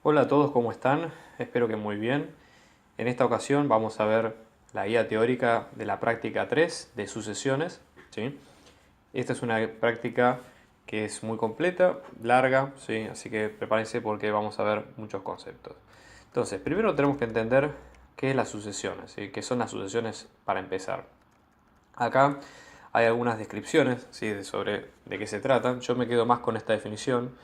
Hola a todos, ¿cómo están? Espero que muy bien. En esta ocasión vamos a ver la guía teórica de la práctica 3 de sucesiones, ¿sí? Esta es una práctica que es muy completa, larga, ¿sí? Así que prepárense porque vamos a ver muchos conceptos. Entonces, primero tenemos que entender qué es las sucesiones, ¿sí? ¿Qué son las sucesiones para empezar? Acá hay algunas descripciones, ¿sí? Sobre de qué se tratan. Yo me quedo más con esta definición,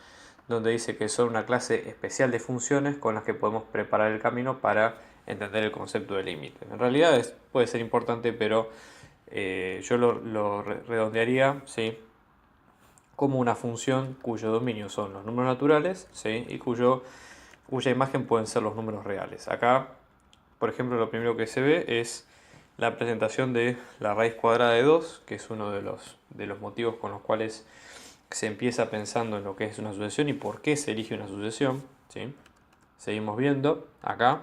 donde dice que son una clase especial de funciones con las que podemos preparar el camino para entender el concepto de límite. En realidad puede ser importante, pero yo lo redondearía, ¿sí? Como una función cuyo dominio son los números naturales, ¿sí? Y cuya imagen pueden ser los números reales. Acá, por ejemplo, lo primero que se ve es la presentación de la raíz cuadrada de 2, que es uno de los motivos con los cuales se empieza pensando en lo que es una sucesión y por qué se elige una sucesión, ¿sí? Seguimos viendo acá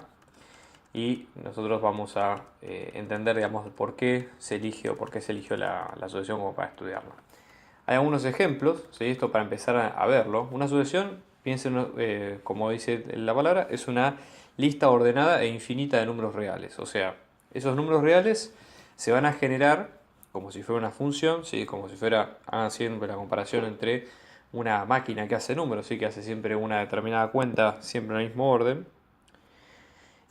y nosotros vamos a entender, digamos, por qué se elige o por qué se eligió la sucesión como para estudiarla. Hay algunos ejemplos, ¿sí? Esto para empezar a verlo. Una sucesión, piensen, como dice la palabra, es una lista ordenada e infinita de números reales. O sea, esos números reales se van a generar como si fuera una función, ¿sí? Como si fuera, hagan siempre la comparación entre una máquina que hace números, ¿sí? Que hace siempre una determinada cuenta, siempre en el mismo orden.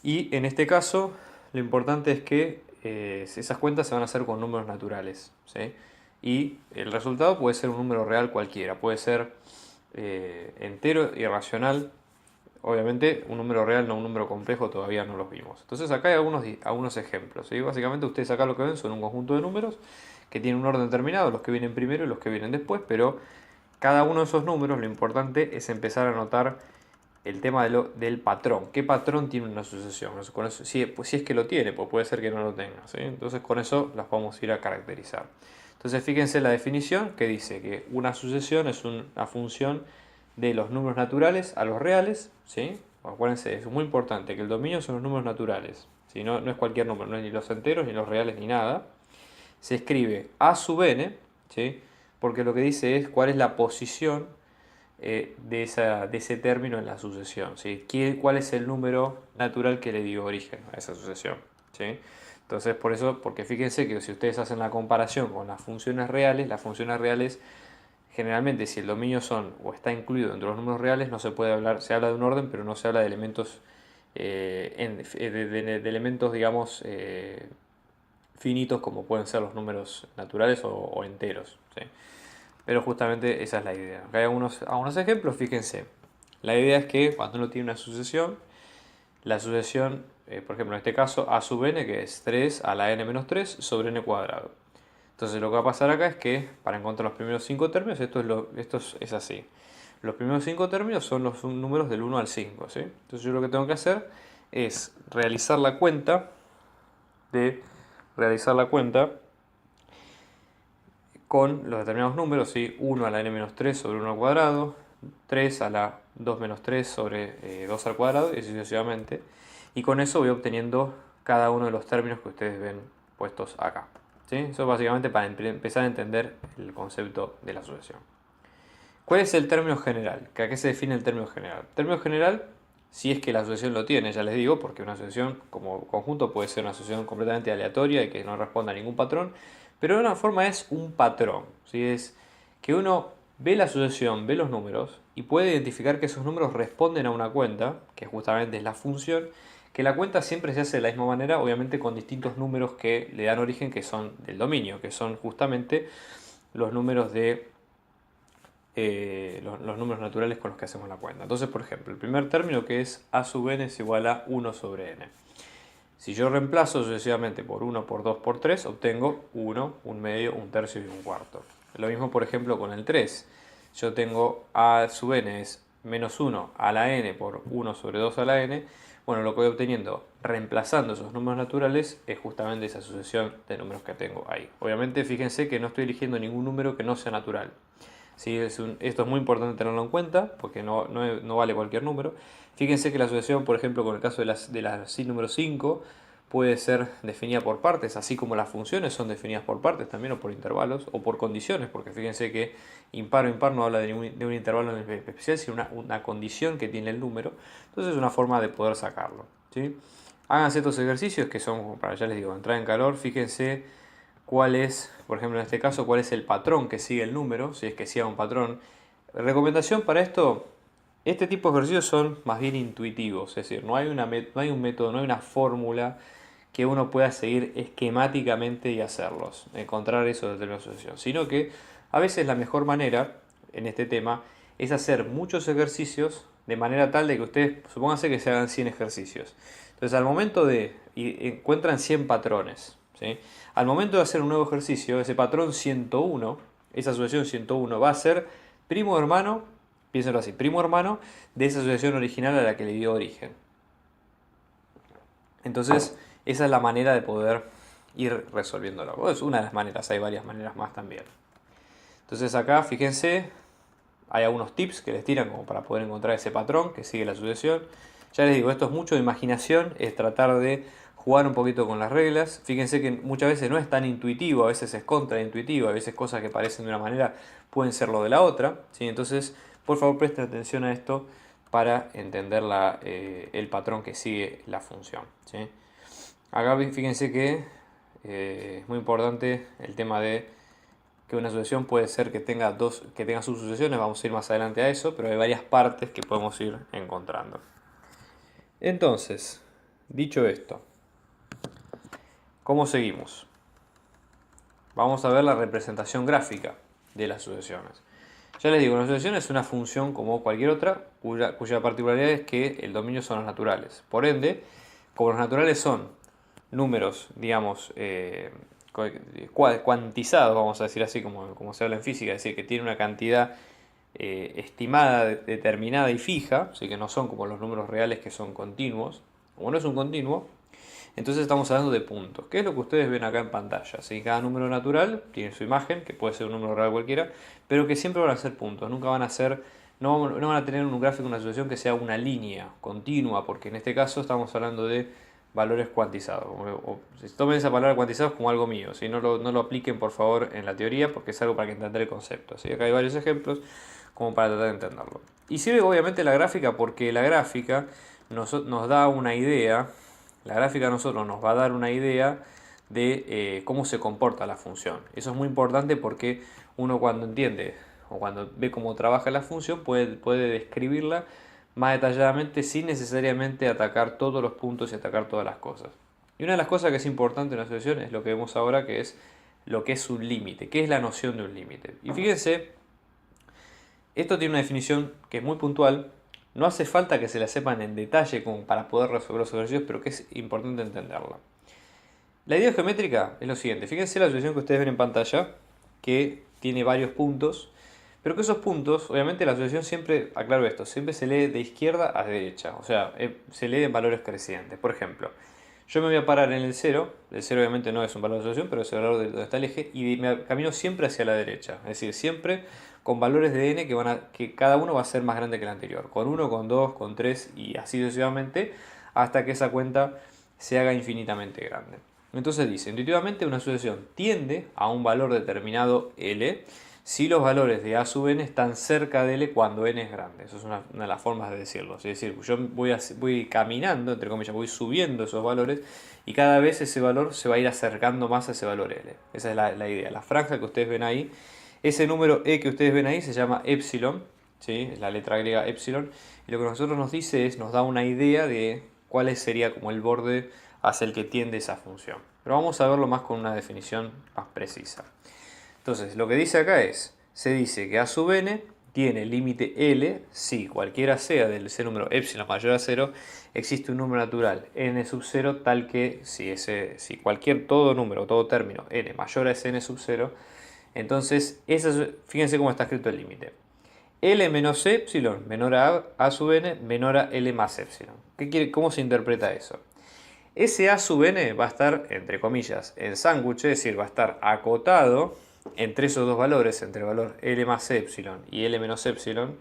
Y en este caso, lo importante es que esas cuentas se van a hacer con números naturales, ¿sí? Y el resultado puede ser un número real cualquiera, puede ser entero, irracional. Obviamente, un número real, no un número complejo, todavía no los vimos. Entonces, acá hay algunos ejemplos, ¿sí? Básicamente, ustedes acá lo que ven son un conjunto de números que tienen un orden determinado, los que vienen primero y los que vienen después, pero cada uno de esos números, lo importante es empezar a notar el tema del patrón. ¿Qué patrón tiene una sucesión? Con eso, pues si es que lo tiene, pues puede ser que no lo tenga, ¿sí? Entonces con eso las vamos a ir a caracterizar. Entonces fíjense la definición que dice que una sucesión es una función de los números naturales a los reales, ¿sí? Acuérdense, es muy importante que el dominio son los números naturales, ¿sí? No es cualquier número, no es ni los enteros, ni los reales, ni nada. Se escribe a sub n, ¿sí? Porque lo que dice es cuál es la posición de ese término en la sucesión, ¿sí? ¿Cuál es el número natural que le dio origen a esa sucesión? ¿Sí? Entonces, por eso, porque fíjense que si ustedes hacen la comparación con las funciones reales, generalmente si el dominio son o está incluido dentro de los números reales, no se puede hablar, se habla de un orden, pero no se habla de elementos, de elementos, digamos, finitos como pueden ser los números naturales o enteros, ¿sí? Pero justamente esa es la idea. Acá hay algunos ejemplos, fíjense. La idea es que cuando uno tiene una sucesión, la sucesión, por ejemplo en este caso, a sub n, que es 3 a la n menos 3 sobre n cuadrado. Entonces lo que va a pasar acá es que para encontrar los primeros 5 términos, esto es así. Los primeros 5 términos son los números del 1 al 5, ¿sí? Entonces yo lo que tengo que hacer es realizar la cuenta con los determinados números, ¿sí? 1 a la n menos 3 sobre 1 al cuadrado, 3 a la 2 menos 3 sobre 2 al cuadrado y así sucesivamente. Y con eso voy obteniendo cada uno de los términos que ustedes ven puestos acá, ¿sí? Eso es básicamente para empezar a entender el concepto de la sucesión. ¿Cuál es el término general? ¿A qué se define el término general? El término general, si es que la asociación lo tiene, ya les digo, porque una asociación como conjunto puede ser una asociación completamente aleatoria y que no responda a ningún patrón, pero de una forma es un patrón, ¿sí? Es que uno ve la asociación, ve los números y puede identificar que esos números responden a una cuenta, que justamente es la función, que la cuenta siempre se hace de la misma manera, obviamente con distintos números que le dan origen, que son del dominio, que son justamente los números los números naturales con los que hacemos la cuenta. Entonces, por ejemplo, el primer término que es a sub n es igual a 1 sobre n. Si yo reemplazo sucesivamente por 1, por 2, por 3, obtengo 1, un medio, un tercio y un cuarto. Lo mismo, por ejemplo, con el 3. Yo tengo a sub n es menos 1 a la n por 1 sobre 2 a la n. Bueno, lo que voy obteniendo reemplazando esos números naturales es justamente esa sucesión de números que tengo ahí. Obviamente, fíjense que no estoy eligiendo ningún número que no sea natural. ¿Sí? Esto es muy importante tenerlo en cuenta porque no vale cualquier número. Fíjense que la asociación, por ejemplo, con el caso de la SIN número 5, puede ser definida por partes, así como las funciones son definidas por partes también, o por intervalos, o por condiciones, porque fíjense que impar o impar no habla de un intervalo en especial, sino una condición que tiene el número. Entonces es una forma de poder sacarlo, ¿sí? Háganse estos ejercicios que son, para ya les digo, entrar en calor. Fíjense cuál es, por ejemplo en este caso, cuál es el patrón que sigue el número, si es que sigue un patrón. Recomendación para esto: este tipo de ejercicios son más bien intuitivos, es decir, no hay un método, no hay una fórmula que uno pueda seguir esquemáticamente y hacerlos, encontrar eso desde la asociación, sino que a veces la mejor manera en este tema es hacer muchos ejercicios de manera tal de que ustedes, supónganse que se hagan 100 ejercicios. Entonces al momento de, y encuentran 100 patrones, ¿sí? Al momento de hacer un nuevo ejercicio, ese patrón 101, esa asociación 101 va a ser primo hermano, piénsenlo así, primo hermano de esa asociación original a la que le dio origen. Entonces, esa es la manera de poder ir resolviéndolo. Es una de las maneras, hay varias maneras más también. Entonces acá, fíjense, hay algunos tips que les tiran como para poder encontrar ese patrón que sigue la sucesión. Ya les digo, esto es mucho de imaginación, es tratar de jugar un poquito con las reglas. Fíjense que muchas veces no es tan intuitivo, a veces es contraintuitivo, a veces cosas que parecen de una manera pueden ser lo de la otra, ¿sí? Entonces, por favor, presten atención a esto para entender el patrón que sigue la función, ¿sí? Acá fíjense que es muy importante el tema de que una sucesión puede ser que tenga subsucesiones, vamos a ir más adelante a eso, pero hay varias partes que podemos ir encontrando. Entonces, dicho esto, ¿cómo seguimos? Vamos a ver la representación gráfica de las sucesiones. Ya les digo, una sucesión es una función como cualquier otra, cuya particularidad es que el dominio son los naturales. Por ende, como los naturales son números, digamos, cuantizados, vamos a decir así, como se habla en física, es decir, que tiene una cantidad estimada, determinada y fija, así que no son como los números reales que son continuos. Como no es un continuo, entonces estamos hablando de puntos, que es lo que ustedes ven acá en pantalla, ¿sí? Cada número natural tiene su imagen, que puede ser un número real cualquiera, pero que siempre van a ser puntos, nunca van a ser, no van a tener un gráfico, una sucesión que sea una línea continua, porque en este caso estamos hablando de valores cuantizados. Tomen esa palabra cuantizados como algo mío, ¿sí? No lo apliquen por favor en la teoría, porque es algo para que entender el concepto, ¿sí? Acá hay varios ejemplos como para tratar de entenderlo. Y sirve obviamente la gráfica porque la gráfica nos da una idea. La gráfica a nosotros nos va a dar una idea de cómo se comporta la función. Eso es muy importante porque uno cuando entiende o cuando ve cómo trabaja la función puede describirla más detalladamente sin necesariamente atacar todos los puntos y atacar todas las cosas. Y una de las cosas que es importante en la asociación es lo que vemos ahora, que es lo que es un límite, qué es la noción de un límite. Y fíjense, esto tiene una definición que es muy puntual. No hace falta que se la sepan en detalle como para poder resolver los ejercicios, pero que es importante entenderla. La idea geométrica es lo siguiente. Fíjense la asociación que ustedes ven en pantalla, que tiene varios puntos, pero que esos puntos, obviamente la asociación siempre, aclaro esto, siempre se lee de izquierda a derecha, o sea, se lee en valores crecientes. Por ejemplo, yo me voy a parar en el 0, el 0 obviamente no es un valor de asociación, pero es el valor de donde está el eje, y me camino siempre hacia la derecha, es decir, siempre con valores de n que cada uno va a ser más grande que el anterior, con 1, con 2, con 3 y así sucesivamente, hasta que esa cuenta se haga infinitamente grande. Entonces dice, intuitivamente una asociación tiende a un valor determinado L si los valores de a sub n están cerca de L cuando n es grande. Eso es una de las formas de decirlo. Es decir, yo voy caminando, entre comillas, voy subiendo esos valores y cada vez ese valor se va a ir acercando más a ese valor L. Esa es la idea. La franja que ustedes ven ahí, ese número E que ustedes ven ahí se llama epsilon, ¿sí? Es la letra griega epsilon. Y lo que nosotros nos dice es, nos da una idea de cuál sería como el borde hacia el que tiende esa función. Pero vamos a verlo más con una definición más precisa. Entonces, lo que dice acá es, se dice que a sub n tiene límite L si cualquiera sea del ese número epsilon mayor a 0, existe un número natural n sub 0 tal que si todo número, todo término n mayor a ese n sub 0, entonces fíjense cómo está escrito el límite. L menos epsilon menor a sub n menor a L más epsilon. ¿Cómo se interpreta eso? Ese a sub n va a estar, entre comillas, en sándwich, es decir, va a estar acotado entre esos dos valores, entre el valor L más epsilon y L menos epsilon,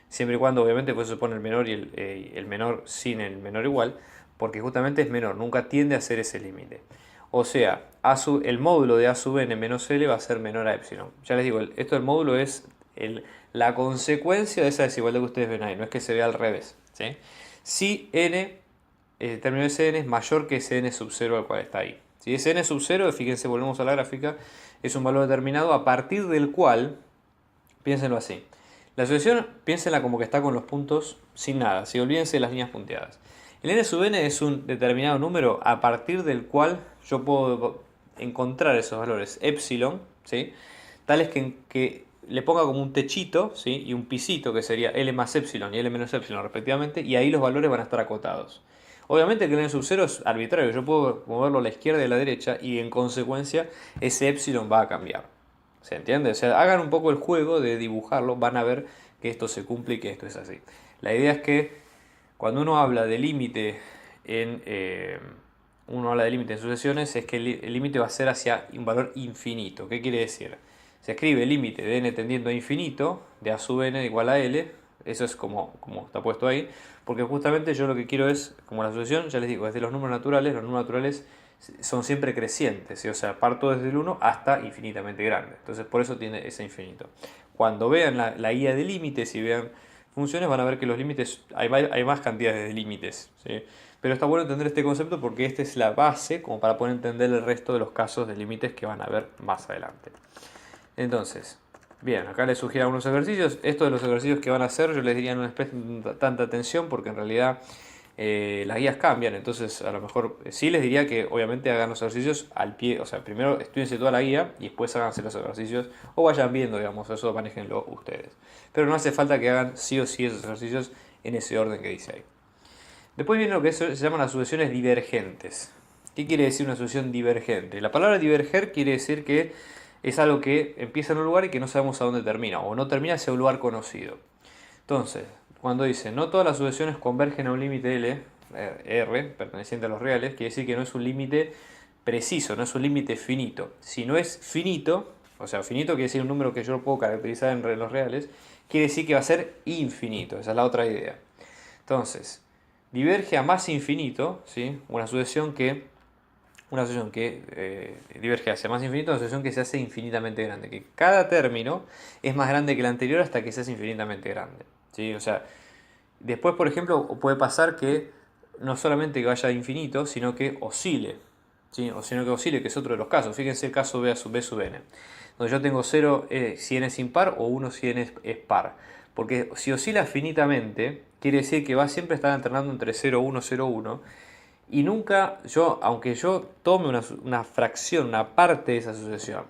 siempre y cuando obviamente pues se pone el menor y el menor sin el menor igual, porque justamente es menor, nunca tiende a ser ese límite. O sea, el módulo de a sub n menos L va a ser menor a epsilon. Ya les digo, esto del módulo es la consecuencia de esa desigualdad que ustedes ven ahí, no es que se vea al revés, ¿sí? Si n, el término de ese n es mayor que ese n sub 0 al cual está ahí. Si ese n sub 0, fíjense, volvemos a la gráfica, es un valor determinado a partir del cual, piénsenlo así, la asociación, piénsenla como que está con los puntos sin nada, si olvídense de las líneas punteadas. El n sub n es un determinado número a partir del cual yo puedo encontrar esos valores epsilon, ¿sí? Tales que le ponga como un techito, ¿sí? Y un pisito que sería L más epsilon y L menos epsilon respectivamente, y ahí los valores van a estar acotados. Obviamente que el n sub 0 es arbitrario, yo puedo moverlo a la izquierda y a la derecha y en consecuencia ese epsilon va a cambiar. ¿Se entiende? O sea, hagan un poco el juego de dibujarlo, van a ver que esto se cumple y que esto es así. La idea es que cuando uno habla de límite en sucesiones, es que el límite va a ser hacia un valor infinito. ¿Qué quiere decir? Se escribe límite de n tendiendo a infinito, de a sub n igual a L, eso es como está puesto ahí, porque justamente yo lo que quiero es, como la sucesión, ya les digo, es de los números naturales son siempre crecientes, ¿sí? O sea, parto desde el 1 hasta infinitamente grande, entonces por eso tiene ese infinito. Cuando vean la guía de límites y vean funciones, van a ver que los límites, hay más cantidades de límites, ¿sí? Pero está bueno entender este concepto porque esta es la base como para poder entender el resto de los casos de límites que van a ver más adelante. Entonces, bien, acá les sugiero algunos ejercicios. Estos de los ejercicios que van a hacer, yo les diría no les presten tanta atención porque en realidad las guías cambian. Entonces, a lo mejor sí les diría que obviamente hagan los ejercicios al pie. O sea, primero estudiense toda la guía y después háganse los ejercicios o vayan viendo, digamos, eso manéjenlo ustedes. Pero no hace falta que hagan sí o sí esos ejercicios en ese orden que dice ahí. Después viene lo que se llaman las sucesiones divergentes. ¿Qué quiere decir una sucesión divergente? La palabra diverger quiere decir que es algo que empieza en un lugar y que no sabemos a dónde termina, o no termina hacia un lugar conocido. Entonces, cuando dice no todas las sucesiones convergen a un límite L, R, perteneciente a los reales, quiere decir que no es un límite preciso, no es un límite finito. Si no es finito, o sea, finito quiere decir un número que yo lo puedo caracterizar en los reales, quiere decir que va a ser infinito, esa es la otra idea. Entonces, diverge a más infinito, ¿sí? Una sucesión que diverge hacia más infinito, una sucesión que se hace infinitamente grande, que cada término es más grande que el anterior hasta que se hace infinitamente grande, ¿sí? O sea, después, por ejemplo, puede pasar que no solamente que vaya a infinito, sino que oscile, ¿sí? O sino que oscile, que es otro de los casos. Fíjense el caso B sub n, donde yo tengo 0 si n es impar o 1 si n es par. Porque si oscila finitamente, quiere decir que va siempre a estar alternando entre 0, 1, 0, 1. Y nunca aunque yo tome una fracción, una parte de esa sucesión,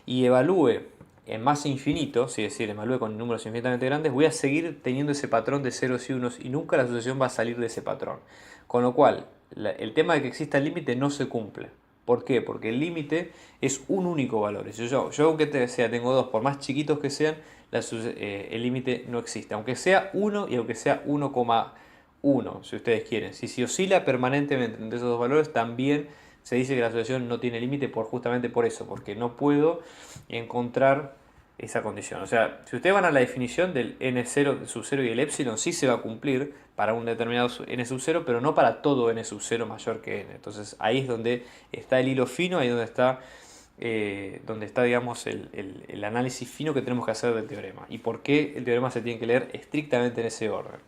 y evalúe en más infinito, es decir, evalúe con números infinitamente grandes, voy a seguir teniendo ese patrón de ceros y unos y nunca la sucesión va a salir de ese patrón. Con lo cual, el tema de que exista el límite no se cumple. ¿Por qué? Porque el límite es un único valor. Si yo aunque tengo dos, por más chiquitos que sean, el límite no existe. Aunque sea 1 y aunque sea 1,1, si ustedes quieren. Si oscila permanentemente entre esos dos valores, también se dice que la sucesión no tiene límite justamente por eso, porque no puedo encontrar esa condición. O sea, si ustedes van a la definición del n0 sub 0 y el epsilon, sí se va a cumplir para un determinado n sub 0, pero no para todo n sub 0 mayor que n. Entonces ahí es donde está el hilo fino, ahí es donde está digamos, el análisis fino que tenemos que hacer del teorema. Y por qué el teorema se tiene que leer estrictamente en ese orden.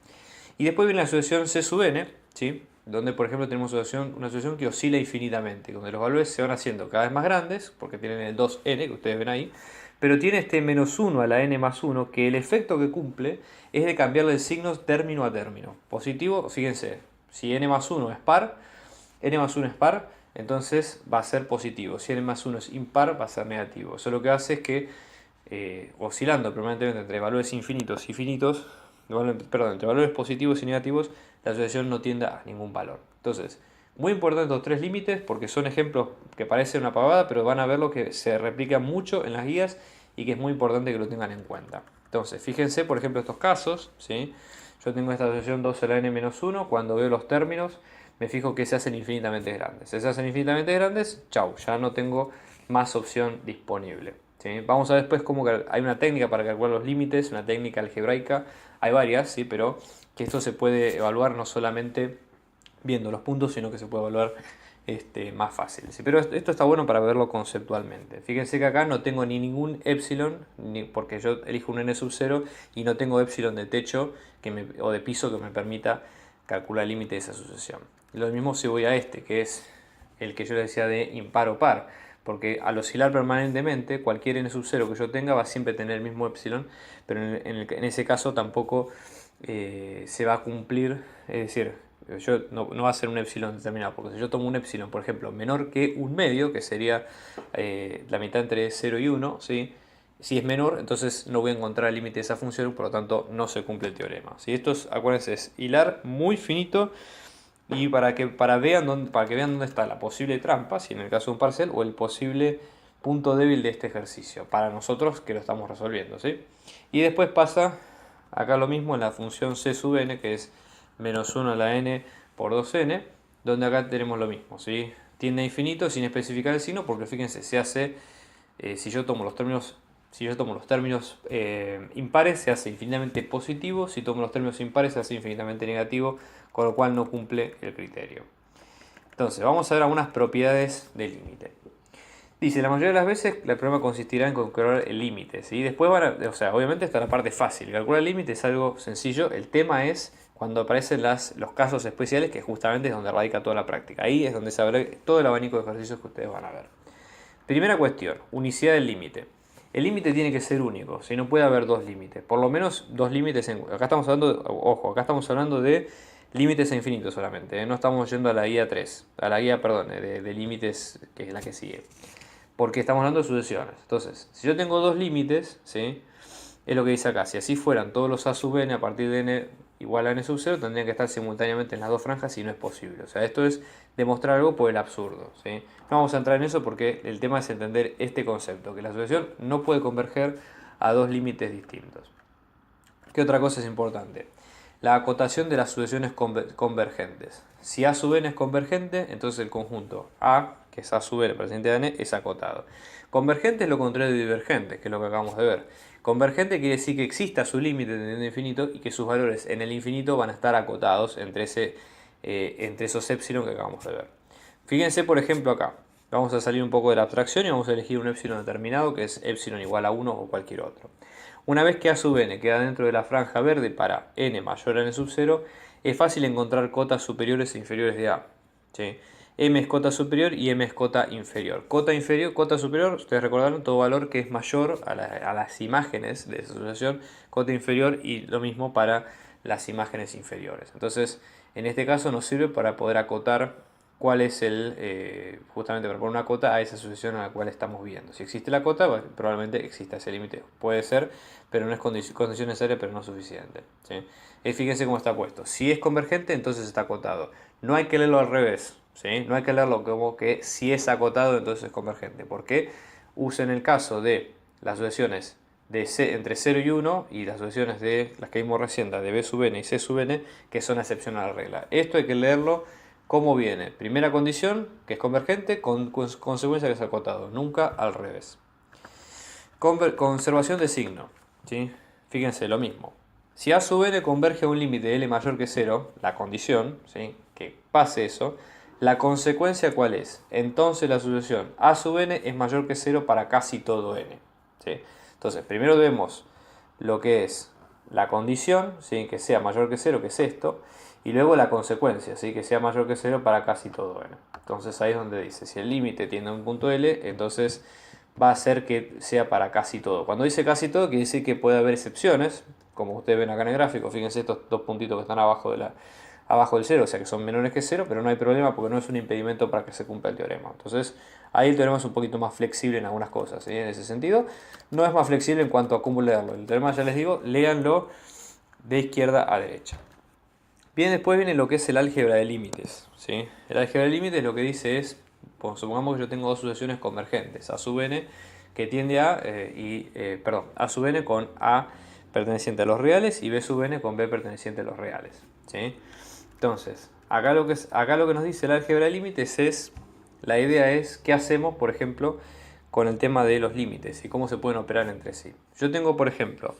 Y después viene la sucesión C sub n, ¿sí? Donde por ejemplo tenemos una sucesión que oscila infinitamente, donde los valores se van haciendo cada vez más grandes, porque tienen el 2n que ustedes ven ahí, pero tiene este menos 1 a la n más 1, que el efecto que cumple es de cambiarle el signo término a término. Positivo, fíjense, si n más 1 es par, entonces va a ser positivo. Si n más 1 es impar, va a ser negativo. Eso lo que hace es que, oscilando permanentemente entre valores infinitos y finitos, entre valores positivos y negativos, la sucesión no tiende a ningún valor. Entonces, muy importante estos tres límites porque son ejemplos que parecen una pavada, pero van a ver lo que se replica mucho en las guías y que es muy importante que lo tengan en cuenta. Entonces, fíjense, por ejemplo, estos casos, ¿sí? Yo tengo esta sucesión 2 a la n menos 1, cuando veo los términos, me fijo que se hacen infinitamente grandes. Si se hacen infinitamente grandes, chau, ya no tengo más opción disponible. ¿Sí? Vamos a ver después cómo hay una técnica para calcular los límites, una técnica algebraica, hay varias, ¿sí? Pero que esto se puede evaluar no solamente viendo los puntos, sino que se puede evaluar más fácil. Sí, pero esto está bueno para verlo conceptualmente. Fíjense que acá no tengo ni ningún epsilon, porque yo elijo un n sub 0 y no tengo epsilon de techo o de piso que me permita calcular el límite de esa sucesión. Lo mismo si voy a que es el que yo les decía de impar o par, porque al oscilar permanentemente, cualquier n sub 0 que yo tenga va a siempre tener el mismo epsilon, pero en ese caso tampoco se va a cumplir, es decir, no va a ser un epsilon determinado, porque si yo tomo un epsilon, por ejemplo, menor que un medio, que sería la mitad entre 0 y 1, ¿sí? Si es menor, entonces no voy a encontrar el límite de esa función, por lo tanto no se cumple el teorema. ¿Sí? Esto es, acuérdense, es hilar muy finito y para que vean dónde está la posible trampa, si en el caso de un parcial, o el posible punto débil de este ejercicio, para nosotros que lo estamos resolviendo. ¿Sí? Y después pasa acá lo mismo en la función c sub n, que es menos 1 a la n por 2n, donde acá tenemos lo mismo, ¿sí? Tiende a infinito sin especificar el signo, porque fíjense, se hace, si yo tomo los términos impares, se hace infinitamente positivo, si tomo los términos impares, se hace infinitamente negativo, con lo cual no cumple el criterio. Entonces, vamos a ver algunas propiedades del límite. Dice, la mayoría de las veces el problema consistirá en calcular el límite, ¿sí? Después obviamente está la parte fácil. Calcular el límite es algo sencillo. El tema es cuando aparecen los casos especiales, que justamente es donde radica toda la práctica. Ahí es donde se abre todo el abanico de ejercicios que ustedes van a ver. Primera cuestión, unicidad del límite. El límite tiene que ser único, si no puede haber dos límites. Por lo menos dos límites. Acá estamos hablando de límites a infinito solamente. No estamos yendo a la guía 3, a la guía, perdón, de límites, que es la que sigue. Porque estamos hablando de sucesiones. Entonces, si yo tengo dos límites, ¿sí? Es lo que dice acá. Si así fueran todos los a sub n a partir de n igual a n sub 0, tendrían que estar simultáneamente en las dos franjas y no es posible. O sea, esto es demostrar algo por el absurdo, ¿sí? No vamos a entrar en eso porque el tema es entender este concepto, que la sucesión no puede converger a dos límites distintos. ¿Qué otra cosa es importante? La acotación de las sucesiones convergentes. Si a sub n es convergente, entonces el conjunto A, que es a sub n presente de n, es acotado. Convergente es lo contrario de divergente, que es lo que acabamos de ver. Convergente quiere decir que exista su límite tendiendo a infinito y que sus valores en el infinito van a estar acotados entre esos epsilon que acabamos de ver. Fíjense, por ejemplo, acá. Vamos a salir un poco de la abstracción y vamos a elegir un epsilon determinado, que es epsilon igual a 1 o cualquier otro. Una vez que a sub n queda dentro de la franja verde para n mayor a n sub 0, es fácil encontrar cotas superiores e inferiores de A. ¿Sí? M es cota superior y M es cota inferior. Cota superior, ustedes recordaron, todo valor que es mayor a las imágenes de esa sucesión. Cota inferior y lo mismo para las imágenes inferiores. Entonces, en este caso nos sirve para poder acotar cuál es justamente para poner una cota a esa sucesión a la cual estamos viendo. Si existe la cota, probablemente exista ese límite. Puede ser, pero no es condición necesaria, pero no suficiente. ¿Sí? Fíjense cómo está puesto. Si es convergente, entonces está acotado. No hay que leerlo al revés. ¿Sí? No hay que leerlo como que si es acotado, entonces es convergente. Porque usen el caso de las sucesiones entre 0 y 1 y las sucesiones de las que vimos recién, de b sub n y c sub n, que son excepción a la regla. Esto hay que leerlo como viene. Primera condición, que es convergente, con consecuencia que es acotado. Nunca al revés. Conservación de signo. ¿Sí? Fíjense, lo mismo. Si a sub n converge a un límite de L mayor que 0, la condición, ¿sí? Que pase eso, la consecuencia ¿cuál es? Entonces la sucesión a sub n es mayor que 0 para casi todo n. ¿Sí? Entonces, primero vemos lo que es la condición, ¿sí? Que sea mayor que 0, que es esto, y luego la consecuencia, ¿sí? Que sea mayor que 0 para casi todo n. Entonces ahí es donde dice, si el límite tiende a un punto L, entonces va a ser que sea para casi todo. Cuando dice casi todo, quiere decir que puede haber excepciones, como ustedes ven acá en el gráfico. Fíjense estos dos puntitos que están abajo del 0, o sea que son menores que 0, pero no hay problema porque no es un impedimento para que se cumpla el teorema. Entonces ahí el teorema es un poquito más flexible en algunas cosas, ¿sí? En ese sentido no es más flexible en cuanto a cómo leerlo. El teorema, ya les digo, léanlo de izquierda a derecha. Bien, después viene lo que es el álgebra de límites, ¿sí? El álgebra de límites lo que dice es, supongamos que yo tengo dos sucesiones convergentes, a sub n que tiende a, a sub n con a perteneciente a los reales y b sub n con b perteneciente a los reales, ¿sí? Entonces, acá lo que nos dice el álgebra de límites es, la idea es qué hacemos, por ejemplo, con el tema de los límites y cómo se pueden operar entre sí. Yo tengo, por ejemplo,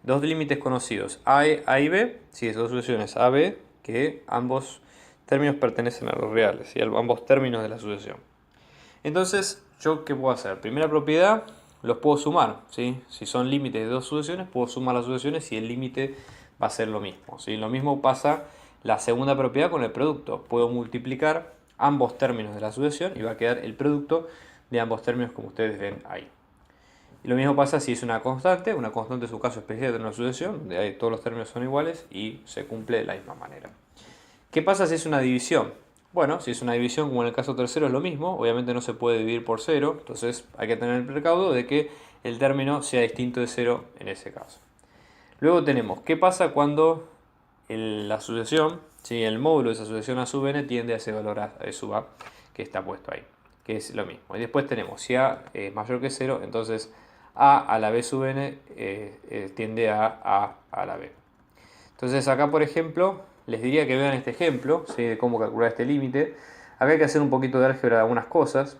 dos límites conocidos, A y B, sí, dos sucesiones A, B, que ambos términos pertenecen a los reales, ¿sí? Ambos términos de la sucesión. Entonces, ¿yo qué puedo hacer? Primera propiedad, los puedo sumar, ¿sí? Si son límites de dos sucesiones, puedo sumar las sucesiones y el límite va a ser lo mismo, ¿sí? Lo mismo pasa la segunda propiedad con el producto. Puedo multiplicar ambos términos de la sucesión y va a quedar el producto de ambos términos como ustedes ven ahí. Y lo mismo pasa si es una constante en su caso especial de una sucesión, donde ahí todos los términos son iguales y se cumple de la misma manera. ¿Qué pasa si es una división? Bueno, si es una división como en el caso tercero es lo mismo, obviamente no se puede dividir por 0, entonces hay que tener el recaudo de que el término sea distinto de 0 en ese caso. Luego tenemos, ¿qué pasa cuando la sucesión, ¿sí? El módulo de esa sucesión a sub n tiende a ese valor a sub a que está puesto ahí, que es lo mismo? Y después tenemos, si a es mayor que 0, entonces a la b sub n tiende a la b. Entonces acá, por ejemplo, les diría que vean este ejemplo, ¿sí? De cómo calcular este límite. Acá hay que hacer un poquito de álgebra de algunas cosas,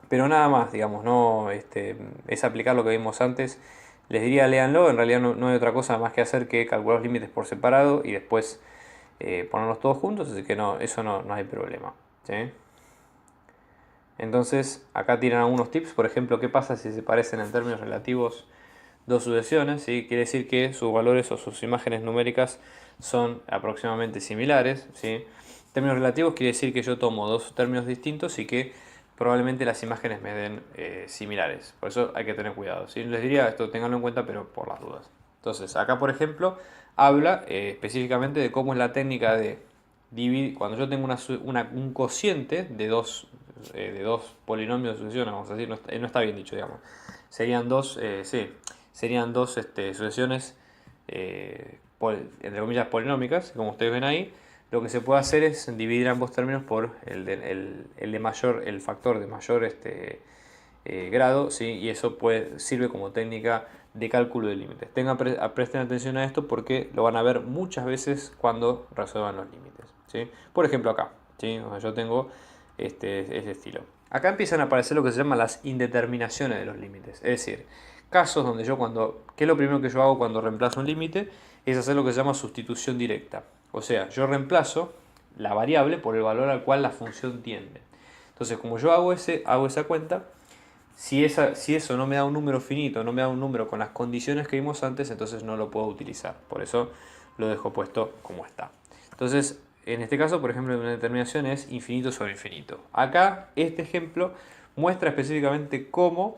pero nada más, digamos, no es aplicar lo que vimos antes. Les diría léanlo, en realidad no hay otra cosa más que hacer que calcular los límites por separado y después ponerlos todos juntos, así que no, eso no hay problema, ¿sí? Entonces acá tienen algunos tips, por ejemplo, qué pasa si se parecen en términos relativos dos sucesiones, ¿sí? Quiere decir que sus valores o sus imágenes numéricas son aproximadamente similares, ¿sí? En términos relativos quiere decir que yo tomo dos términos distintos y que probablemente las imágenes me den similares. Por eso hay que tener cuidado, ¿sí? Les diría esto, tenganlo en cuenta, pero por las dudas. Entonces, acá por ejemplo, habla específicamente de cómo es la técnica de dividir. Cuando yo tengo un cociente de dos polinomios de sucesión, vamos a decir, no está bien dicho, digamos. Serían dos, serían dos sucesiones, entre comillas, polinómicas, como ustedes ven ahí. Lo que se puede hacer es dividir ambos términos por el factor de mayor grado, ¿sí? Y eso sirve como técnica de cálculo de límites. Presten atención a esto porque lo van a ver muchas veces cuando resuelvan los límites, ¿sí? Por ejemplo acá, ¿sí? Yo tengo este estilo. Acá empiezan a aparecer lo que se llama las indeterminaciones de los límites, es decir, casos donde ¿qué es lo primero que yo hago cuando reemplazo un límite? Es hacer lo que se llama sustitución directa. O sea, yo reemplazo la variable por el valor al cual la función tiende. Entonces, como yo hago esa cuenta, si eso no me da un número finito, no me da un número con las condiciones que vimos antes, entonces no lo puedo utilizar. Por eso lo dejo puesto como está. Entonces, en este caso, por ejemplo, una determinación es infinito sobre infinito. Acá, este ejemplo muestra específicamente cómo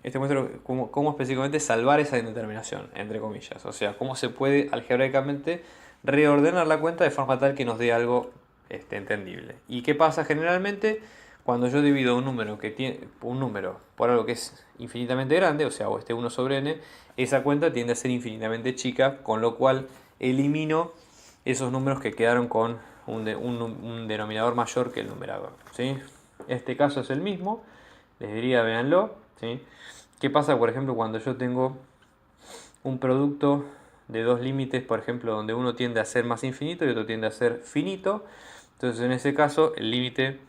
específicamente salvar esa indeterminación, entre comillas. O sea, cómo se puede algebraicamente reordenar la cuenta de forma tal que nos dé algo entendible. ¿Y qué pasa generalmente? Cuando yo divido un número por algo que es infinitamente grande, o sea, o 1 sobre n, esa cuenta tiende a ser infinitamente chica, con lo cual elimino esos números que quedaron con un denominador mayor que el numerador, ¿sí? Este caso es el mismo, les diría, véanlo, ¿sí? ¿Qué pasa, por ejemplo, cuando yo tengo un producto de dos límites, por ejemplo, donde uno tiende a ser más infinito y otro tiende a ser finito? Entonces, en ese caso, el límite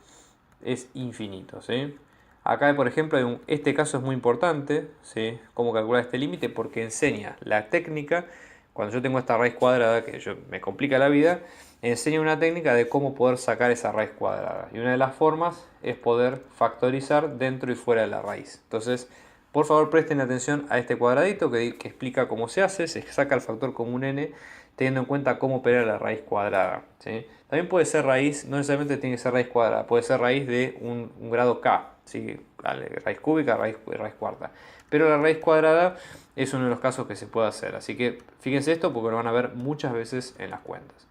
es infinito, ¿sí? Acá, por ejemplo, este caso es muy importante, ¿sí? Cómo calcular este límite, porque enseña la técnica. Cuando yo tengo esta raíz cuadrada, que me complica la vida, enseña una técnica de cómo poder sacar esa raíz cuadrada. Y una de las formas es poder factorizar dentro y fuera de la raíz. Entonces, por favor, presten atención a este cuadradito que explica cómo se hace. Se saca el factor común n teniendo en cuenta cómo operar la raíz cuadrada, ¿sí? También puede ser raíz, no necesariamente tiene que ser raíz cuadrada, puede ser raíz de un grado k, ¿sí? Raíz cúbica, raíz cuarta. Pero la raíz cuadrada es uno de los casos que se puede hacer. Así que fíjense esto porque lo van a ver muchas veces en las cuentas.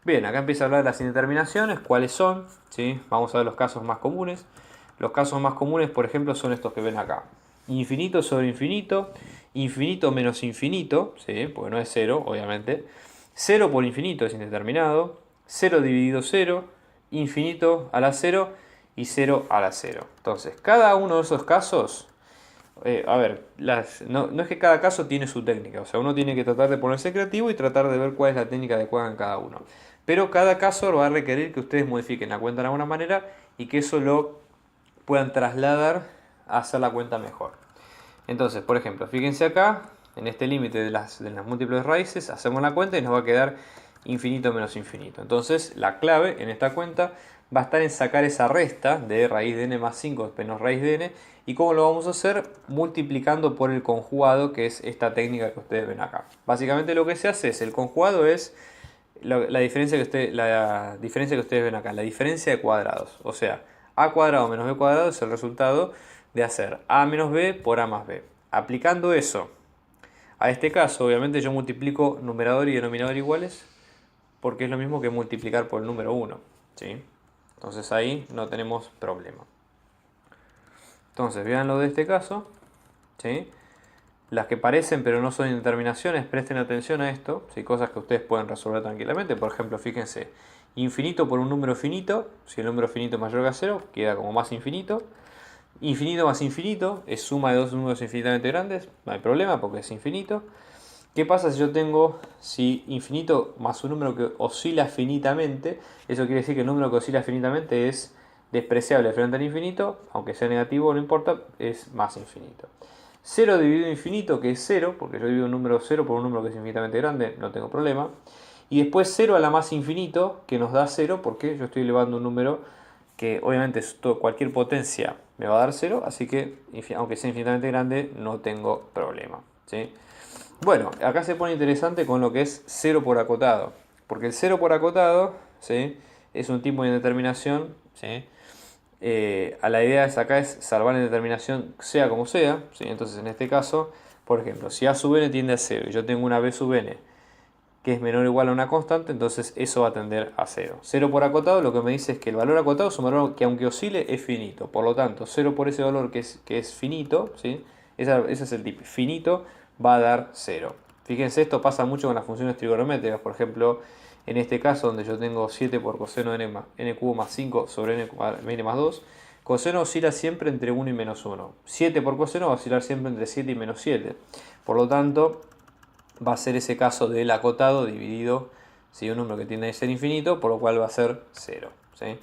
Bien, acá empieza a hablar de las indeterminaciones, cuáles son, ¿sí? Vamos a ver los casos más comunes. Los casos más comunes, por ejemplo, son estos que ven acá. Infinito sobre infinito, infinito menos infinito, ¿sí? Porque no es 0, obviamente. 0 por infinito es indeterminado. 0 dividido 0, infinito a la 0 y 0 a la 0. Entonces, cada uno de esos casos, no es que cada caso tiene su técnica, o sea, uno tiene que tratar de ponerse creativo y tratar de ver cuál es la técnica adecuada en cada uno. Pero cada caso va a requerir que ustedes modifiquen la cuenta de alguna manera y que eso lo puedan trasladar a hacer la cuenta mejor. Entonces, por ejemplo, fíjense acá, en este límite de las múltiples raíces, hacemos la cuenta y nos va a quedar infinito menos infinito. Entonces la clave en esta cuenta va a estar en sacar esa resta de raíz de n más 5 menos raíz de n. ¿Y cómo lo vamos a hacer? Multiplicando por el conjugado, que es esta técnica que ustedes ven acá. Básicamente lo que se hace es, el conjugado es la diferencia que ustedes ven acá, la diferencia de cuadrados. O sea, a cuadrado menos b cuadrado es el resultado de hacer a menos b por a más b. Aplicando eso a este caso, obviamente yo multiplico numerador y denominador iguales, porque es lo mismo que multiplicar por el número 1, ¿sí? Entonces ahí no tenemos problema. Entonces, vean lo de este caso, ¿sí? Las que parecen pero no son indeterminaciones, presten atención a esto, ¿sí? Cosas que ustedes pueden resolver tranquilamente. Por ejemplo, fíjense, infinito por un número finito, si el número finito es mayor que a 0, queda como más infinito. Infinito más infinito es suma de dos números infinitamente grandes, no hay problema porque es infinito. ¿Qué pasa si yo tengo, si infinito más un número que oscila finitamente? Eso quiere decir que el número que oscila finitamente es despreciable frente al infinito, aunque sea negativo no importa, es más infinito. 0 dividido infinito, que es 0, porque yo divido un número 0 por un número que es infinitamente grande, no tengo problema. Y después 0 a la más infinito, que nos da 0, porque yo estoy elevando un número que obviamente cualquier potencia me va a dar 0, así que aunque sea infinitamente grande, no tengo problema, ¿sí? Bueno, acá se pone interesante con lo que es 0 por acotado, porque el 0 por acotado, ¿sí?, es un tipo de indeterminación, ¿sí? A la idea acá es salvar la indeterminación sea como sea, ¿sí? Entonces en este caso, por ejemplo, si a sub n tiende a 0 y yo tengo una b sub n que es menor o igual a una constante, entonces eso va a tender a 0. 0 por acotado lo que me dice es que el valor acotado es un valor que aunque oscile es finito. Por lo tanto, 0 por ese valor que es finito, ¿sí? Ese es el tipo. Finito va a dar 0. Fíjense, esto pasa mucho con las funciones trigonométricas. Por ejemplo, en este caso donde yo tengo 7 por coseno de n cubo más 5 sobre n más 2, coseno oscila siempre entre 1 y menos 1. 7 por coseno va a oscilar siempre entre 7 y menos 7. Por lo tanto, va a ser ese caso del acotado dividido, ¿sí?, un número que tiende a ser infinito, por lo cual va a ser 0, ¿sí?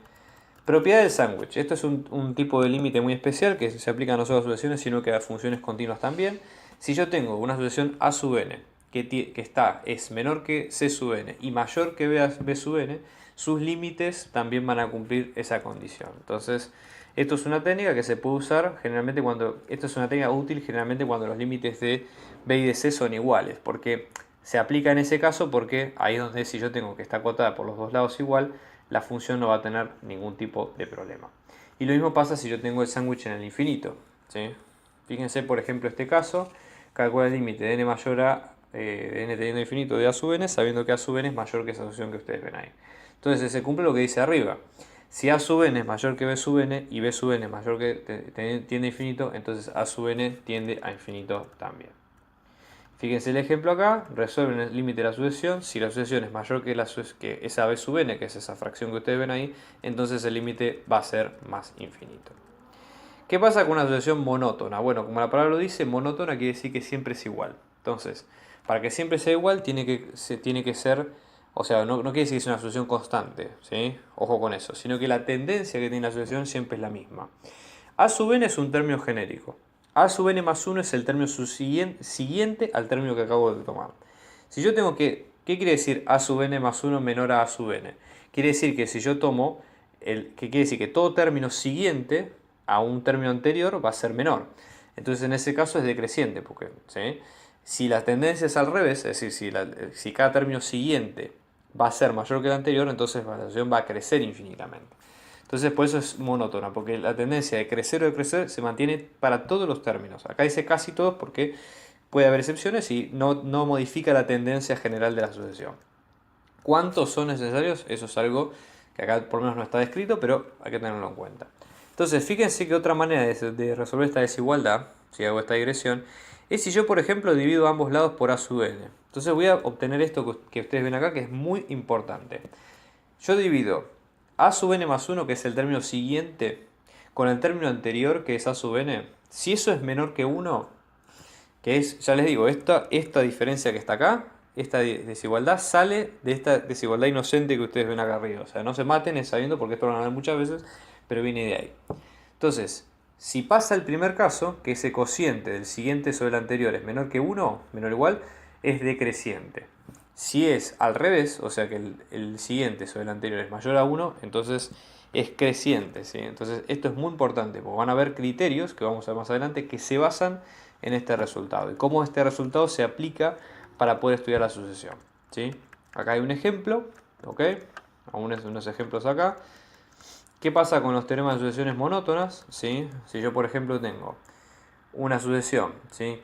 Propiedad del sándwich. Esto es un tipo de límite muy especial que se aplica no solo a sucesiones, sino que a funciones continuas también. Si yo tengo una sucesión a sub n es menor que c sub n y mayor que b sub n, sus límites también van a cumplir esa condición. Entonces, esto es una técnica que se puede usar generalmente esto es una técnica útil generalmente cuando los límites de b y de c son iguales, porque se aplica en ese caso porque ahí es donde, si yo tengo que está acotada por los dos lados igual, la función no va a tener ningún tipo de problema. Y lo mismo pasa si yo tengo el sándwich en el infinito, ¿sí? Fíjense, por ejemplo, este caso, calcula el límite de n mayor a de n teniendo infinito de a sub n, sabiendo que a sub n es mayor que esa solución que ustedes ven ahí. Entonces se cumple lo que dice arriba. Si a sub n es mayor que b sub n y b sub n es mayor que tiende a infinito, entonces a sub n tiende a infinito también. Fíjense el ejemplo acá, resuelven el límite de la sucesión. Si la sucesión es mayor que esa b sub n, que es esa fracción que ustedes ven ahí, entonces el límite va a ser más infinito. ¿Qué pasa con una sucesión monótona? Bueno, como la palabra lo dice, monótona quiere decir que siempre es igual. Entonces, para que siempre sea igual, tiene que ser, o sea, no quiere decir que sea una sucesión constante, ¿sí? Ojo con eso, sino que la tendencia que tiene la sucesión siempre es la misma. A sub n es un término genérico. A sub n más 1 es el término siguiente al término que acabo de tomar. Si yo tengo ¿qué quiere decir a sub n más 1 menor a sub n? Quiere decir que si yo tomo, que quiere decir que todo término siguiente a un término anterior va a ser menor. Entonces en ese caso es decreciente, porque ¿sí?, si la tendencia es al revés, es decir, si cada término siguiente va a ser mayor que el anterior, entonces la sucesión va a crecer infinitamente. Entonces por eso es monótona, porque la tendencia de crecer o decrecer se mantiene para todos los términos. Acá dice casi todos porque puede haber excepciones y no modifica la tendencia general de la sucesión. ¿Cuántos son necesarios? Eso es algo que acá por lo menos no está descrito, pero hay que tenerlo en cuenta. Entonces fíjense que otra manera de resolver esta desigualdad, si hago esta digresión, es si yo por ejemplo divido ambos lados por a sub n. Entonces voy a obtener esto que ustedes ven acá, que es muy importante. Yo divido a sub n más 1, que es el término siguiente, con el término anterior, que es a sub n. Si eso es menor que 1, que es, ya les digo, esta diferencia que está acá, esta desigualdad sale de esta desigualdad inocente que ustedes ven acá arriba. O sea, no se maten es sabiendo, porque esto lo van a ver muchas veces, pero viene de ahí. Entonces, si pasa el primer caso, que ese cociente del siguiente sobre el anterior es menor que 1, menor o igual, es decreciente. Si es al revés, o sea que el siguiente sobre el anterior es mayor a 1, entonces es creciente, ¿sí? Entonces esto es muy importante, porque van a haber criterios, que vamos a ver más adelante, que se basan en este resultado y cómo este resultado se aplica para poder estudiar la sucesión, ¿sí? Acá hay un ejemplo, ¿ok? Unos ejemplos acá. ¿Qué pasa con los teoremas de sucesiones monótonas? ¿Sí? Si yo, por ejemplo, tengo una sucesión, ¿sí?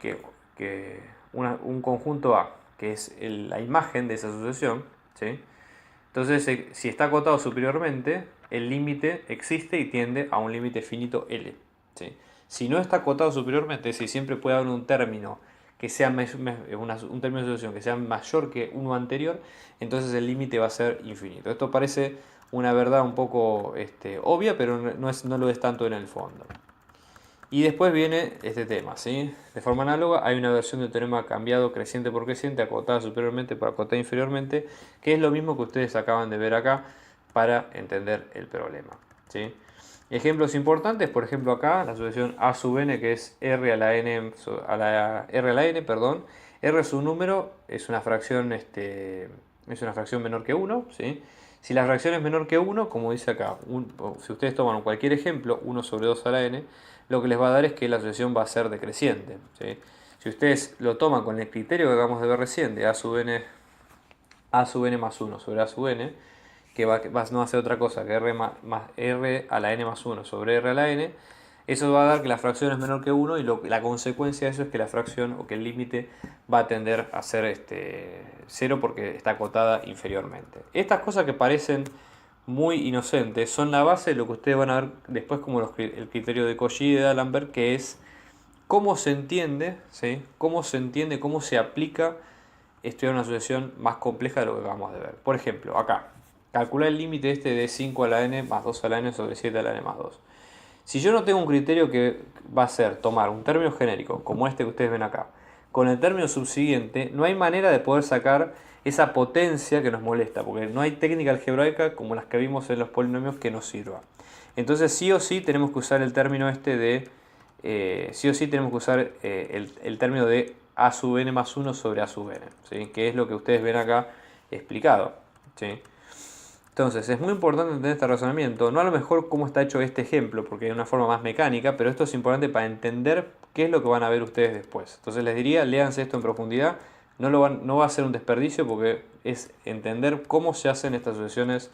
Un conjunto A, que es la imagen de esa sucesión, ¿sí? Entonces, si está acotado superiormente, el límite existe y tiende a un límite finito L, ¿sí? Si no está acotado superiormente, si siempre puede haber un término que sea un término de sucesión que sea mayor que uno anterior, entonces el límite va a ser infinito. Esto parece una verdad un poco obvia, pero no lo es tanto en el fondo. Y después viene este tema, ¿sí? De forma análoga hay una versión del teorema cambiado creciente por creciente, acotada superiormente por acotada inferiormente, que es lo mismo que ustedes acaban de ver acá para entender el problema, ¿sí? Ejemplos importantes, por ejemplo acá, la sucesión A sub n, que es R a la n, R a la n, perdón. R es un número, es una fracción menor que 1, ¿sí? Si la fracción es menor que 1, como dice acá, si ustedes toman cualquier ejemplo, 1 sobre 2 a la n, lo que les va a dar es que la sucesión va a ser decreciente, ¿sí? Si ustedes lo toman con el criterio que acabamos de ver recién, de a sub n más 1 sobre a sub n, que no va a ser otra cosa que r a la n más 1 sobre r a la n, eso va a dar que la fracción es menor que 1 y la consecuencia de eso es que la fracción o que el límite va a tender a ser 0 porque está acotada inferiormente. Estas cosas que parecen muy inocentes son la base de lo que ustedes van a ver después como el criterio de Cauchy y de D'Alembert, que es cómo se entiende, ¿sí? Cómo se aplica estudiar una sucesión más compleja de lo que acabamos de ver. Por ejemplo, acá, calcular el límite de 5 a la n más 2 a la n sobre 7 a la n más 2. Si yo no tengo un criterio que va a ser tomar un término genérico, como este que ustedes ven acá, con el término subsiguiente, no hay manera de poder sacar esa potencia que nos molesta, porque no hay técnica algebraica como las que vimos en los polinomios que nos sirva. Entonces sí o sí tenemos que usar el término el término de a sub n más 1 sobre a sub n, ¿sí? Que es lo que ustedes ven acá explicado, ¿sí? Entonces, es muy importante entender este razonamiento, no a lo mejor cómo está hecho este ejemplo, porque de una forma más mecánica, pero esto es importante para entender qué es lo que van a ver ustedes después. Entonces les diría, léanse esto en profundidad, no va a ser un desperdicio porque es entender cómo se hacen estas sucesiones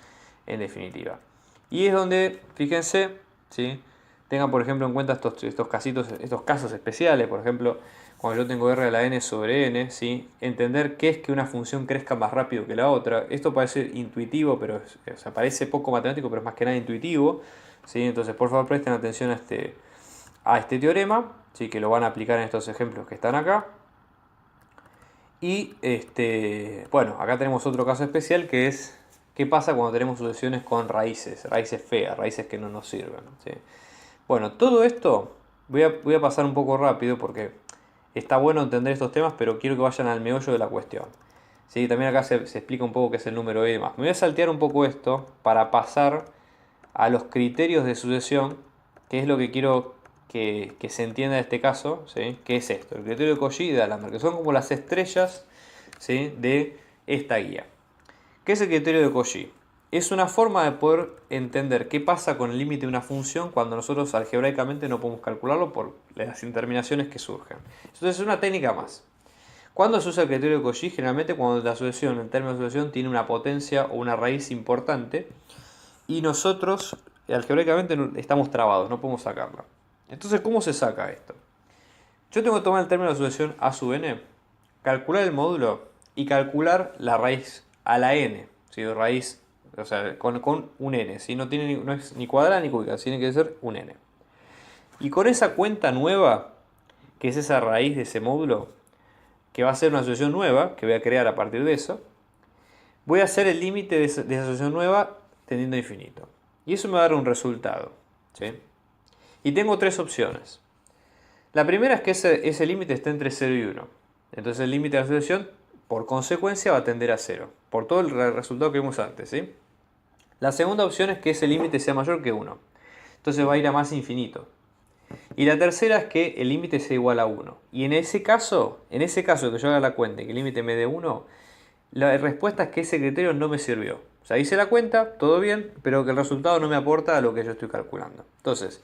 en definitiva. Y es donde, fíjense, ¿sí? Tengan por ejemplo en cuenta estos casos especiales, por ejemplo, cuando yo tengo r a la n sobre n, ¿sí? Entender qué es que una función crezca más rápido que la otra. Esto parece intuitivo, pero parece poco matemático, pero es más que nada intuitivo, ¿sí? Entonces, por favor, presten atención a este teorema, ¿sí? Que lo van a aplicar en estos ejemplos que están acá. Y, bueno, acá tenemos otro caso especial que es qué pasa cuando tenemos sucesiones con raíces feas, raíces que no nos sirven, ¿sí? Bueno, todo esto voy a pasar un poco rápido porque está bueno entender estos temas, pero quiero que vayan al meollo de la cuestión. ¿Sí? También acá se explica un poco qué es el número y demás. Me voy a saltear un poco esto para pasar a los criterios de sucesión, que es lo que quiero que se entienda en este caso, ¿sí? Que es esto, el criterio de Cauchy y de D'Alembert, que son como las estrellas, ¿sí? De esta guía. ¿Qué es el criterio de Cauchy? Es una forma de poder entender qué pasa con el límite de una función cuando nosotros algebraicamente no podemos calcularlo por las indeterminaciones que surgen. Entonces es una técnica más. ¿Cuándo se usa el criterio de Cauchy? Generalmente cuando la sucesión, el término de sucesión, tiene una potencia o una raíz importante y nosotros algebraicamente estamos trabados, no podemos sacarla. Entonces, ¿cómo se saca esto? Yo tengo que tomar el término de sucesión a sub n, calcular el módulo y calcular la raíz a la n, ¿sí? Raíz, o sea, con un n, ¿sí? No es ni cuadrada ni cúbica, tiene que ser un n. Y con esa cuenta nueva, que es esa raíz de ese módulo, que va a ser una sucesión nueva, que voy a crear a partir de eso, voy a hacer el límite de esa sucesión nueva tendiendo a infinito. Y eso me va a dar un resultado, ¿sí? Y tengo tres opciones. La primera es que ese límite esté entre 0 y 1. Entonces el límite de la sucesión, por consecuencia, va a tender a 0. Por todo el resultado que vimos antes, ¿sí? La segunda opción es que ese límite sea mayor que 1. Entonces va a ir a más infinito. Y la tercera es que el límite sea igual a 1. Y en ese caso que yo haga la cuenta y que el límite me dé 1, La respuesta es que ese criterio no me sirvió. O sea, hice la cuenta, todo bien, pero que el resultado no me aporta a lo que yo estoy calculando. Entonces,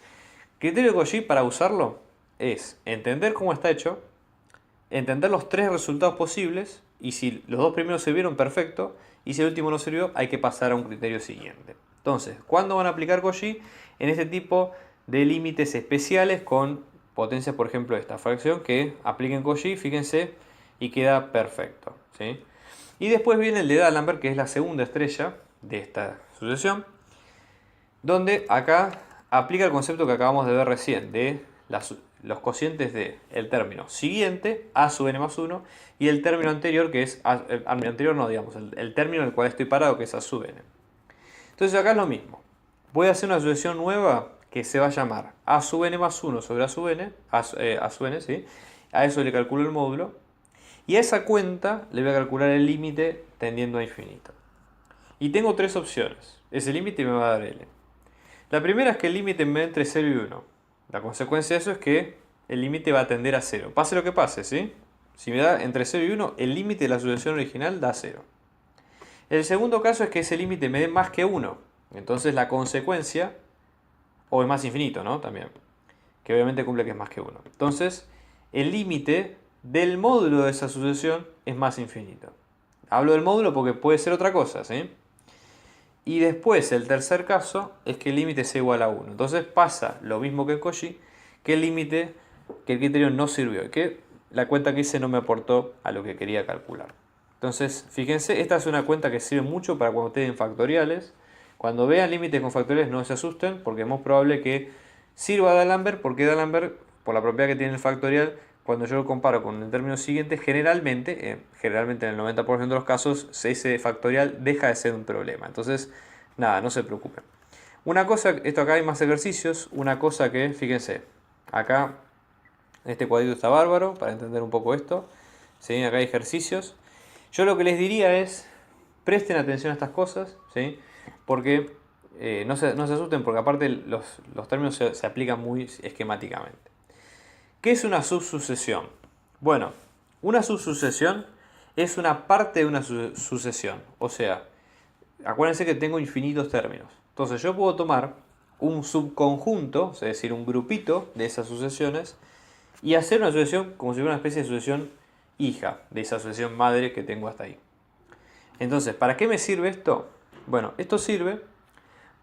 criterio Cauchy para usarlo es entender cómo está hecho, entender los tres resultados posibles, y si los dos primeros sirvieron, perfecto, y si el último no sirvió, hay que pasar a un criterio siguiente. Entonces, ¿cuándo van a aplicar Cauchy? En este tipo de límites especiales con potencias, por ejemplo, de esta fracción, que apliquen Cauchy, fíjense, y queda perfecto, ¿sí? Y después viene el de D'Alembert, que es la segunda estrella de esta sucesión, donde acá aplica el concepto que acabamos de ver recién, de los cocientes del término siguiente, a sub n más 1, y el término anterior, que es, anterior no, digamos, el término en el cual estoy parado, que es a sub n. Entonces acá es lo mismo. Voy a hacer una sucesión nueva que se va a llamar a sub n más 1 sobre a sub n, a sub n, ¿sí? A eso le calculo el módulo, y a esa cuenta le voy a calcular el límite tendiendo a infinito. Y tengo tres opciones. Ese límite me va a dar L. La primera es que el límite me da entre 0 y 1. La consecuencia de eso es que el límite va a tender a 0. Pase lo que pase, ¿sí? Si me da entre 0 y 1, el límite de la sucesión original da 0. El segundo caso es que ese límite me dé más que 1. Entonces la consecuencia, o es más infinito, ¿no? También. Que obviamente cumple que es más que 1. Entonces, el límite del módulo de esa sucesión es más infinito. Hablo del módulo porque puede ser otra cosa, ¿sí? Y después, el tercer caso es que el límite sea igual a 1. Entonces pasa lo mismo que en Cauchy, que el límite, que el criterio no sirvió, y que la cuenta que hice no me aportó a lo que quería calcular. Entonces, fíjense, esta es una cuenta que sirve mucho para cuando ustedes en factoriales. Cuando vean límites con factoriales no se asusten, porque es más probable que sirva D'Alembert, porque D'Alembert, por la propiedad que tiene el factorial, cuando yo lo comparo con el término siguiente, generalmente en el 90% de los casos, ese factorial deja de ser un problema. Entonces, nada, no se preocupen. Una cosa, esto acá hay más ejercicios, una cosa que, fíjense, acá este cuadrito está bárbaro para entender un poco esto. ¿Sí? Acá hay ejercicios. Yo lo que les diría es, presten atención a estas cosas, ¿sí? Porque no se asusten, porque aparte los términos se aplican muy esquemáticamente. ¿Qué es una subsucesión? Bueno, una subsucesión es una parte de una sucesión. O sea, acuérdense que tengo infinitos términos. Entonces yo puedo tomar un subconjunto, es decir, un grupito de esas sucesiones, y hacer una sucesión como si fuera una especie de sucesión hija de esa sucesión madre que tengo hasta ahí. Entonces, ¿para qué me sirve esto? Bueno, esto sirve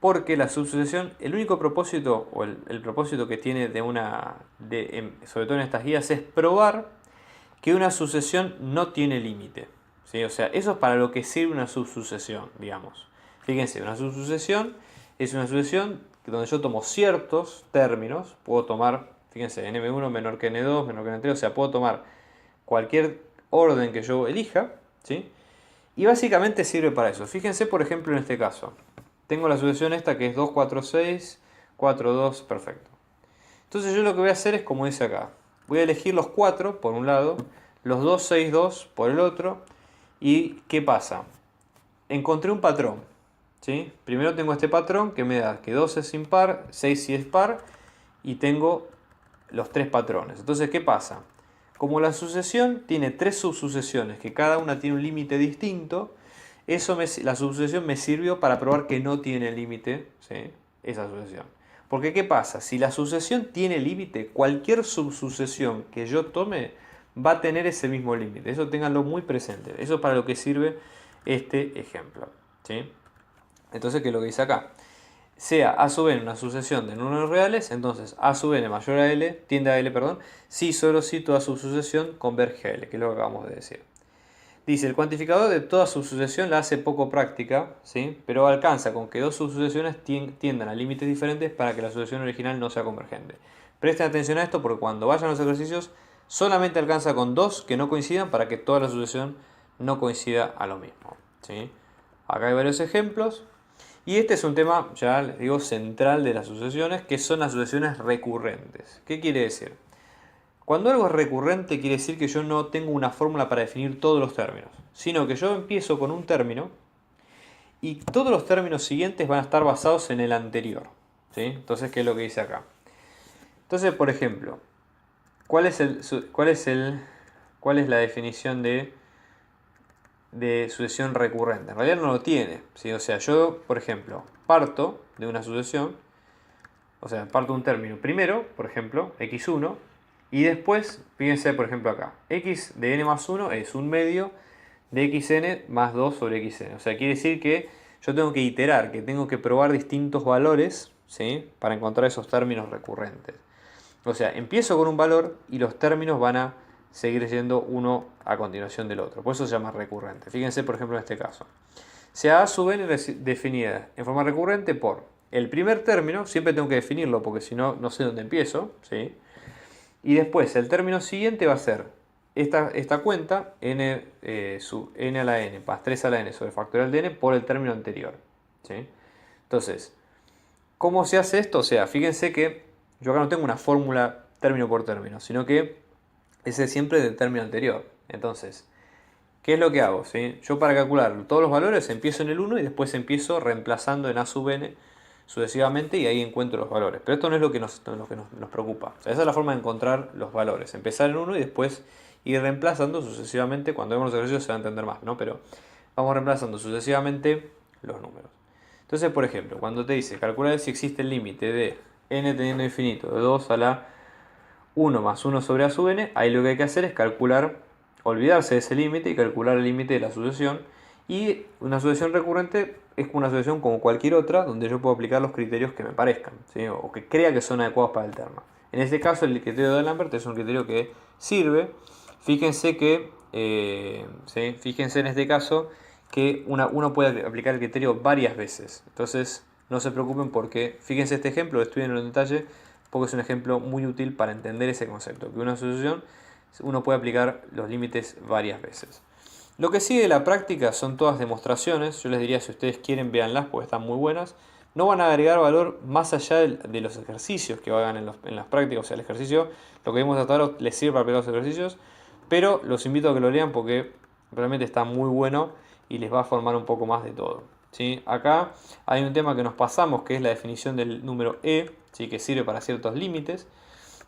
porque la subsucesión, el único propósito, o el propósito que tiene sobre todo en estas guías, es probar que una sucesión no tiene límite. ¿Sí? O sea, eso es para lo que sirve una subsucesión, digamos. Fíjense, una subsucesión es una sucesión donde yo tomo ciertos términos, puedo tomar, fíjense, n1 menor que n2, menor que n3, o sea, puedo tomar cualquier orden que yo elija, ¿sí? Y básicamente sirve para eso. Fíjense, por ejemplo, en este caso. Tengo la sucesión esta que es 2, 4, 6, 4, 2, perfecto. Entonces yo lo que voy a hacer es como dice acá. Voy a elegir los 4 por un lado, los 2, 6, 2 por el otro. ¿Y qué pasa? Encontré un patrón, ¿sí? Primero tengo este patrón que me da que 2 es impar, 6 sí es par, y tengo los tres patrones. Entonces, ¿qué pasa? Como la sucesión tiene tres subsucesiones, que cada una tiene un límite distinto, la subsucesión me sirvió para probar que no tiene límite, ¿sí? Esa sucesión. Porque ¿qué pasa? Si la sucesión tiene límite, cualquier subsucesión que yo tome va a tener ese mismo límite. Eso ténganlo muy presente. Eso es para lo que sirve este ejemplo, ¿sí? Entonces, ¿qué es lo que dice acá? Sea a sub n una sucesión de números reales, entonces a sub n mayor a L, tiende a L, perdón, si solo si toda subsucesión converge a L, que es lo que acabamos de decir. Dice, el cuantificador de toda subsucesión la hace poco práctica, ¿sí? Pero alcanza con que dos subsucesiones tiendan a límites diferentes para que la sucesión original no sea convergente. Presten atención a esto porque cuando vayan a los ejercicios solamente alcanza con dos que no coincidan para que toda la sucesión no coincida a lo mismo, ¿sí? Acá hay varios ejemplos. Y este es un tema, ya les digo, central de las sucesiones, que son las sucesiones recurrentes. ¿Qué quiere decir? Cuando algo es recurrente quiere decir que yo no tengo una fórmula para definir todos los términos, sino que yo empiezo con un término y todos los términos siguientes van a estar basados en el anterior, ¿sí? Entonces, ¿qué es lo que dice acá? Entonces, por ejemplo, ¿cuál es la definición de de sucesión recurrente. En realidad no lo tiene, ¿sí? O sea, yo, por ejemplo, parto de una sucesión, o sea, parto de un término primero, por ejemplo, x1, y después, fíjense, por ejemplo, acá, x de n más 1 es un medio de xn más 2 sobre xn. O sea, quiere decir que yo tengo que iterar, que tengo que probar distintos valores, ¿sí? Para encontrar esos términos recurrentes. O sea, empiezo con un valor y los términos van a seguir siendo uno a continuación del otro. Por eso se llama recurrente. Fíjense, por ejemplo, en este caso. Sea a sub n definida en forma recurrente por el primer término, siempre tengo que definirlo porque si no, no sé dónde empiezo, ¿sí? Y después el término siguiente va a ser esta cuenta n sub n a la n más 3 a la n sobre factorial de n por el término anterior, ¿sí? Entonces, ¿cómo se hace esto? O sea, fíjense que yo acá no tengo una fórmula término por término, sino que ese es siempre del término anterior. Entonces, ¿qué es lo que hago? ¿Sí? Yo para calcular todos los valores empiezo en el 1 y después empiezo reemplazando en a sub n sucesivamente y ahí encuentro los valores. Pero esto no es lo que nos preocupa. O sea, esa es la forma de encontrar los valores. Empezar en 1 y después ir reemplazando sucesivamente. Cuando vemos los ejercicios se va a entender más, ¿no? Pero vamos reemplazando sucesivamente los números. Entonces, por ejemplo, cuando te dice calcular si existe el límite de n teniendo infinito de 2 a la 1 más 1 sobre a sub n, ahí lo que hay que hacer es calcular, olvidarse de ese límite y calcular el límite de la sucesión. Y una sucesión recurrente es una sucesión como cualquier otra, donde yo puedo aplicar los criterios que me parezcan, ¿sí? O que crea que son adecuados para el termo. En este caso, el criterio de D'Alembert es un criterio que sirve. Fíjense que, ¿sí? Fíjense en este caso que uno puede aplicar el criterio varias veces. Entonces, no se preocupen porque, fíjense este ejemplo, estudienlo en detalle, porque es un ejemplo muy útil para entender ese concepto, que una sucesión uno puede aplicar los límites varias veces. Lo que sigue de la práctica son todas demostraciones. Yo les diría, si ustedes quieren, véanlas porque están muy buenas. No van a agregar valor más allá de los ejercicios que hagan en las prácticas. O sea, el ejercicio, lo que vimos hasta ahora, les sirve para aplicar los ejercicios. Pero los invito a que lo lean porque realmente está muy bueno y les va a formar un poco más de todo, ¿sí? Acá hay un tema que nos pasamos, que es la definición del número e, ¿sí? Que sirve para ciertos límites.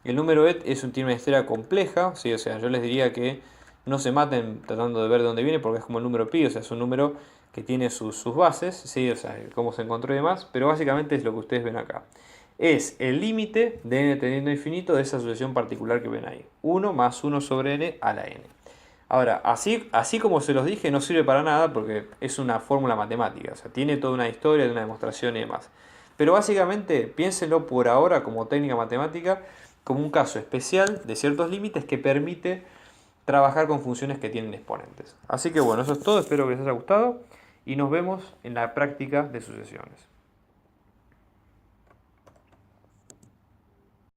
El número e tiene una historia compleja, ¿sí? O sea, yo les diría que no se maten tratando de ver de dónde viene porque es como el número pi, o sea, es un número que tiene sus bases, ¿sí? O sea, cómo se encontró y demás, pero básicamente es lo que ustedes ven acá. Es el límite de n teniendo infinito de esa sucesión particular que ven ahí. 1 más 1 sobre n a la n. Ahora, así como se los dije, no sirve para nada porque es una fórmula matemática, o sea, tiene toda una historia de una demostración y demás. Pero básicamente, piénsenlo por ahora como técnica matemática, como un caso especial de ciertos límites que permite trabajar con funciones que tienen exponentes. Así que bueno, eso es todo, espero que les haya gustado y nos vemos en la práctica de sucesiones.